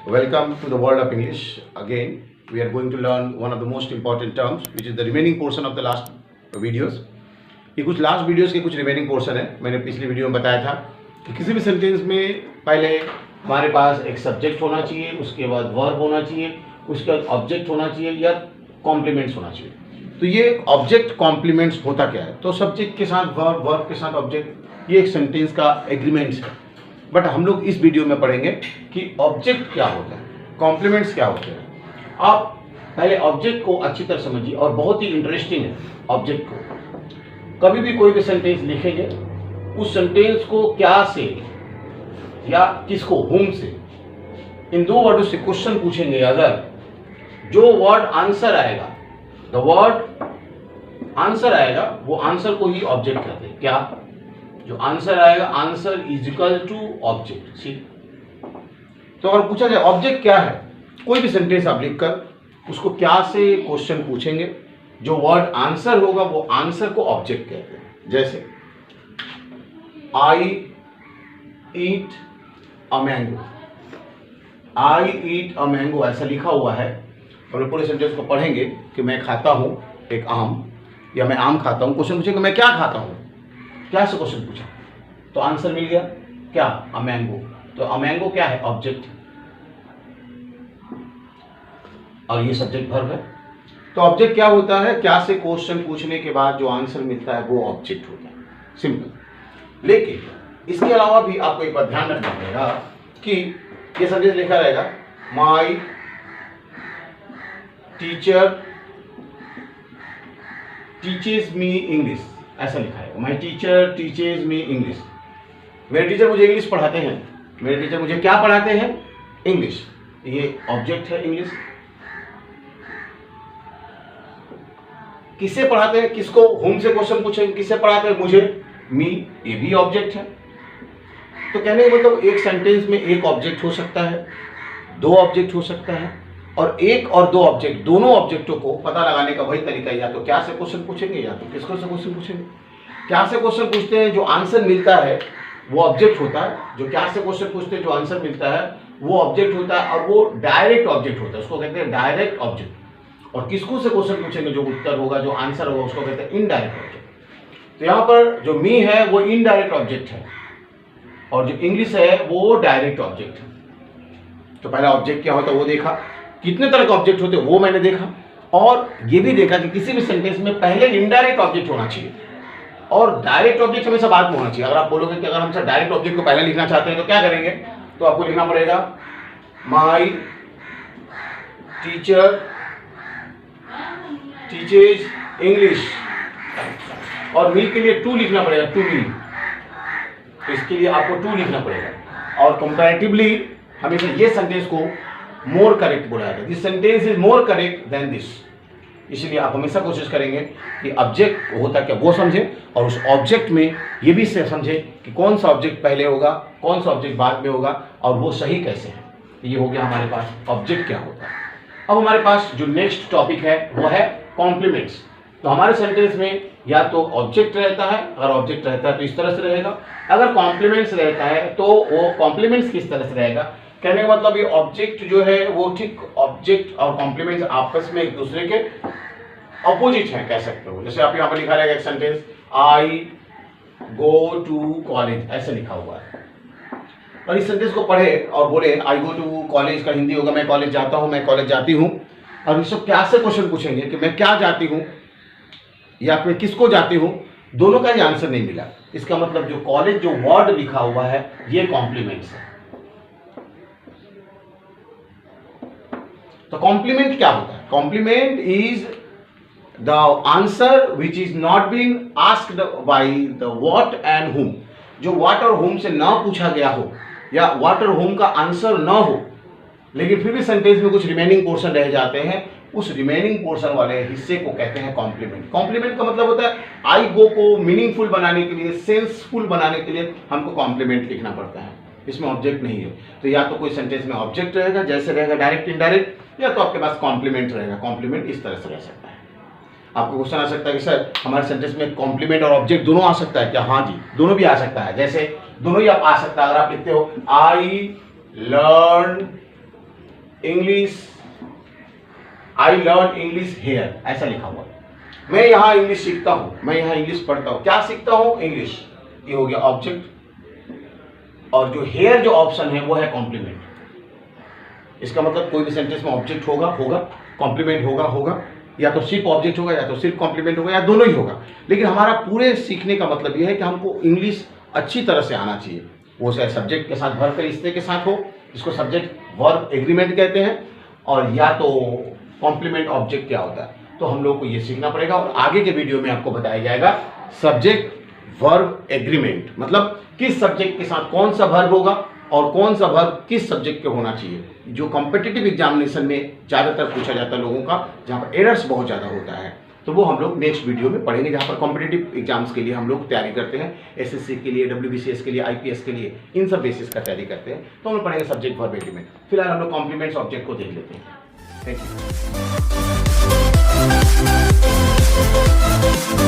Welcome to the world of English. Again, we are going to learn one of the most important terms, which is the remaining portion of the last videos. ये कुछ last videos के कुछ remaining portion है. मैंने पिछली video में बताया था कि किसी भी सेंटेंस में पहले हमारे पास एक सब्जेक्ट होना चाहिए, उसके बाद वर्ब होना चाहिए, उसके बाद ऑब्जेक्ट होना चाहिए या कॉम्प्लीमेंट्स होना चाहिए. तो ये ऑब्जेक्ट कॉम्प्लीमेंट्स होता क्या है? तो सब्जेक्ट के साथ वर्ब, वर्ब के साथ ऑब्जेक्ट, ये एक सेंटेंस का एग्रीमेंट्स है. बट हम लोग इस वीडियो में पढ़ेंगे कि ऑब्जेक्ट क्या होता है, कॉम्प्लीमेंट्स क्या होते हैं. आप पहले ऑब्जेक्ट को अच्छी तरह समझिए और बहुत ही इंटरेस्टिंग है ऑब्जेक्ट को. कभी भी कोई भी सेंटेंस लिखेंगे, उस सेंटेंस को क्या से या किसको, हुम से, इन दो वर्डों से क्वेश्चन पूछेंगे. अगर जो वर्ड आंसर आएगा, द वर्ड आंसर आएगा, वो आंसर को ही ऑब्जेक्ट कहते हैं. क्या? जो आंसर आएगा, answer is equal to object. ठीक. तो अगर पूछा जाए ऑब्जेक्ट क्या है, कोई भी सेंटेंस आप लिखकर उसको क्या से क्वेश्चन पूछेंगे, जो वर्ड आंसर होगा वो आंसर को ऑब्जेक्ट कहते हैं. जैसे आई ईट a mango, I eat a mango ऐसा लिखा हुआ है. हम लोग पूरे सेंटेंस को पढ़ेंगे कि मैं खाता हूं एक आम, या मैं आम खाता हूं. क्वेश्चन पूछेंगे मैं क्या खाता हूं, क्या से क्वेश्चन पूछा तो आंसर मिल गया. क्या? A mango. तो अ मैंगो क्या है? ऑब्जेक्ट. और ये सब्जेक्ट वर्ब है. तो ऑब्जेक्ट क्या होता है? क्या से क्वेश्चन पूछने के बाद जो आंसर मिलता है वो ऑब्जेक्ट होता है. सिंपल. लेकिन इसके अलावा भी आपको एक बात ध्यान रखना पड़ेगा कि ये सेंटेंस लिखा रहेगा my teacher teaches me English, ऐसा लिखा है. My teacher teaches me English. मेरे टीचर मुझे इंग्लिश पढ़ाते हैं. मेरे टीचर मुझे क्या पढ़ाते हैं? इंग्लिश. ये ऑब्जेक्ट है इंग्लिश. किससे पढ़ाते हैं? किसको? हुम से क्वेश्चन पूछेंगे. किससे पढ़ाते हैं? मुझे. मी, ये भी ऑब्जेक्ट है. तो कहने का मतलब एक सेंटेंस में एक ऑब्जेक्ट हो सकता है, दो ऑब्जेक्ट हो सकता है, और एक और दो ऑब्जेक्ट, दोनों ऑब्जेक्टों को पता लगाने का वही तरीका है, या तो क्या से क्वेश्चन पूछेंगे या तो किसको से क्वेश्चन पूछेंगे. क्या से क्वेश्चन पूछते हैं, जो आंसर मिलता है वो ऑब्जेक्ट होता है. जो क्या से क्वेश्चन पूछते हैं, जो आंसर मिलता है वो ऑब्जेक्ट होता है, और वो डायरेक्ट ऑब्जेक्ट होता है, उसको कहते हैं डायरेक्ट ऑब्जेक्ट. और किसको से क्वेश्चन पूछेंगे, जो उत्तर होगा, जो आंसर होगा, उसको कहते हैं इनडायरेक्ट ऑब्जेक्ट. तो यहाँ पर जो मी है वो इनडायरेक्ट ऑब्जेक्ट है, और जो इंग्लिश है वो डायरेक्ट ऑब्जेक्ट है. तो पहला ऑब्जेक्ट क्या होता है वो देखा, कितने तरह के ऑब्जेक्ट होते हैं वो मैंने देखा, और ये भी देखा कि किसी भी सेंटेंस में पहले इनडायरेक्ट ऑब्जेक्ट होना चाहिए और डायरेक्ट ऑब्जेक्ट हमेशा बाद में होना चाहिए. अगर आप बोलोगे कि अगर हम डायरेक्ट ऑब्जेक्ट को पहले लिखना चाहते हैं तो क्या करेंगे, तो आपको लिखना पड़ेगा माई टीचर टीचेज इंग्लिश, और मी के लिए टू लिखना पड़ेगा, टू मी. तो इसके लिए आपको टू लिखना पड़ेगा. और कंपैरेटिवली हमेशा ये सेंटेंस को मोर करेक्ट बोला जाता है. This sentence is more correct than this. इसलिए आप हमेशा कोशिश करेंगे कि ऑब्जेक्ट होता क्या वो समझें, और उस ऑब्जेक्ट में ये भी समझें कि कौन सा ऑब्जेक्ट पहले होगा, कौन सा ऑब्जेक्ट बाद में होगा, और वो सही कैसे है. ये हो गया हमारे पास ऑब्जेक्ट क्या होता है. अब हमारे पास जो नेक्स्ट टॉपिक है वो है कॉम्प्लीमेंट्स. तो हमारे सेंटेंस में या तो ऑब्जेक्ट रहता है, अगर ऑब्जेक्ट रहता है तो इस तरह से रहेगा. अगर कॉम्प्लीमेंट्स रहता है तो वो कॉम्प्लीमेंट्स किस तरह से रहेगा. कहने का मतलब ये ऑब्जेक्ट जो है वो ठीक ऑब्जेक्ट और कॉम्प्लीमेंट्स आपस में एक दूसरे के अपोजिट हैं, कह सकते हो. जैसे आप यहाँ पर लिखा रहेगा एक sentence I go to college, ऐसे लिखा हुआ है. और इस सेंटेंस को पढ़े और बोले आई गो टू कॉलेज का हिंदी होगा मैं कॉलेज जाता हूँ, मैं कॉलेज जाती हूँ. और इसको क्या से क्वेश्चन पूछेंगे कि मैं क्या जाती हूँ या फिर किसको जाती हूँ, दोनों का ही आंसर नहीं मिला. इसका मतलब जो कॉलेज जो वर्ड लिखा हुआ है ये कॉम्प्लीमेंट्स है. तो कॉम्प्लीमेंट क्या होता है? Complement is the answer which is not being asked by the what and whom. जो व्हाट और हुम से ना पूछा गया हो या व्हाट और हुम का आंसर ना हो, लेकिन फिर भी सेंटेंस में कुछ रिमेनिंग पोर्शन रह जाते हैं, उस रिमेनिंग पोर्शन वाले हिस्से को कहते हैं कॉम्प्लीमेंट. कॉम्प्लीमेंट का मतलब होता है आई गो को मीनिंगफुल बनाने के लिए, सेंसफुल बनाने के लिए हमको कॉम्प्लीमेंट लिखना पड़ता है. इसमें ऑब्जेक्ट नहीं है. तो या तो कोई सेंटेंस में ऑब्जेक्ट रहेगा, जैसे रहेगा डायरेक्ट इनडायरेक्ट, या तो आपके पास कॉम्प्लीमेंट रहेगा. कॉम्प्लीमेंट इस तरह से रह सकता है. आपको क्वेश्चन आ सकता है कि सर हमारे सेंटेंस में कॉम्प्लीमेंट और ऑब्जेक्ट दोनों आ सकता है क्या? हाँ जी, दोनों भी आ सकता है. जैसे दोनों ही आप आ सकता है. अगर आप लिखते हो I learn English, I learn English here, ऐसा लिखा हुआ। मैं यहाँ इंग्लिश सीखता हूँ, मैं यहाँ इंग्लिश पढ़ता हूँ। क्या सीखता हूँ? इंग्लिश। ये हो गया ऑब्जेक्ट, और जो हेयर जो ऑप्शन है वो है कॉम्प्लीमेंट। इसका मतलब कोई भी सेंटेंस में ऑब्जेक्ट होगा, कॉम्प्लीमेंट होगा, या तो सिर्फ ऑब्जेक्ट होगा, या तो सिर्फ कॉम्प्लीमेंट होगा, या दोनों ही होगा। लेकिन हमारा पूरे सीखने का मतलब यह है कि हमको इंग्लिश अच्छी तरह से आना चाहिए। वो चाहे सब्जेक्ट के साथ वर्ब के रिश्ते के साथ हो, इसको सब्जेक्ट वर्ब एग्रीमेंट कहते हैं, और या तो कॉम्प्लीमेंट ऑब्जेक्ट क्या होता है। तो हम लोग को ये सीखना पड़ेगा, और आगे के वीडियो में आपको बताया जाएगा सब्जेक्ट वर्ब एग्रीमेंट, मतलब किस सब्जेक्ट के साथ कौन सा वर्ब होगा और कौन सा वर्ब किस सब्जेक्ट पे होना चाहिए, जो कॉम्पिटिटिव एग्जामिनेशन में ज़्यादातर पूछा जाता है लोगों का, जहाँ पर एरर्स बहुत ज़्यादा होता है। तो वो हम लोग नेक्स्ट वीडियो में पढ़ेंगे, जहाँ पर कॉम्पिटिटिव एग्जाम्स के लिए हम लोग तैयारी करते हैं, एसएससी के लिए, WBCS के लिए, IPS के लिए, इन सब बेसिस का तैयारी करते हैं। तो हम लोग पढ़ेंगे सब्जेक्ट वर्ब एग्रीमेंट। फिलहाल हम लोग कॉम्प्लीमेंट्स ऑब्जेक्ट को देख लेते हैं। Thank you.